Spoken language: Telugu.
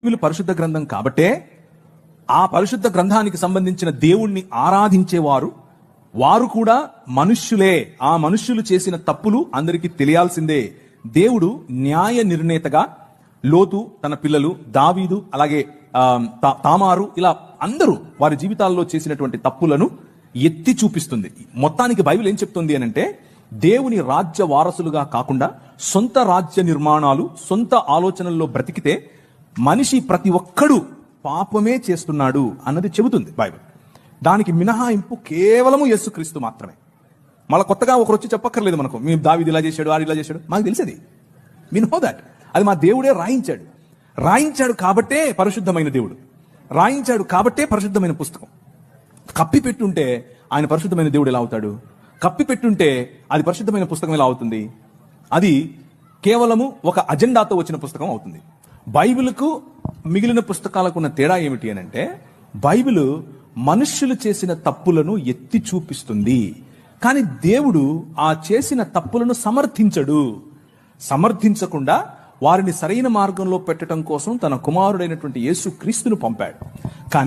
బైబిల్ పరిశుద్ధ గ్రంథం కాబట్టే ఆ పరిశుద్ధ గ్రంథానికి సంబంధించిన దేవుణ్ణి ఆరాధించేవారు వారు కూడా మనుష్యులే. ఆ మనుష్యులు చేసిన తప్పులు అందరికీ తెలియాల్సిందే. దేవుడు న్యాయ నిర్ణేతగా లోతు, తన పిల్లలు, దావీదు, అలాగే తామారు, ఇలా అందరూ వారి జీవితాల్లో చేసినటువంటి తప్పులను ఎత్తి చూపిస్తుంది. మొత్తానికి బైబిల్ ఏం చెప్తుంది అనంటే, దేవుని రాజ్య వారసులుగా కాకుండా సొంత రాజ్య నిర్మాణాలు, సొంత ఆలోచనల్లో బ్రతికితే మనిషి ప్రతి ఒక్కడు పాపమే చేస్తున్నాడు అన్నది చెబుతుంది బైబిల్. దానికి మినహాయింపు కేవలము యేసుక్రీస్తు మాత్రమే. మళ్ళీ కొత్తగా ఒకరు వచ్చి చెప్పక్కర్లేదు మనకు, మేము దావీదు ఇలా చేశాడు, ఆడు ఇలా చేశాడు. మాకు తెలిసేది, వి నో దట్. అది మా దేవుడే రాయించాడు కాబట్టే పరిశుద్ధమైన దేవుడు, రాయించాడు కాబట్టే పరిశుద్ధమైన పుస్తకం. కప్పి పెట్టుంటే ఆయన పరిశుద్ధమైన దేవుడు ఎలా అవుతాడు? కప్పి పెట్టుంటే అది పరిశుద్ధమైన పుస్తకం ఎలా అవుతుంది? అది కేవలము ఒక అజెండాతో వచ్చిన పుస్తకం అవుతుంది. బైబిల్కు మిగిలిన పుస్తకాలకు ఉన్న తేడా ఏమిటి అని అంటే, బైబిల్ మనుష్యులు చేసిన తప్పులను ఎత్తి చూపిస్తుంది, కానీ దేవుడు ఆ చేసిన తప్పులను సమర్థించకుండా వారిని సరైన మార్గంలో పెట్టడం కోసం తన కుమారుడైనటువంటి యేసుక్రీస్తును పంపాడు. కానీ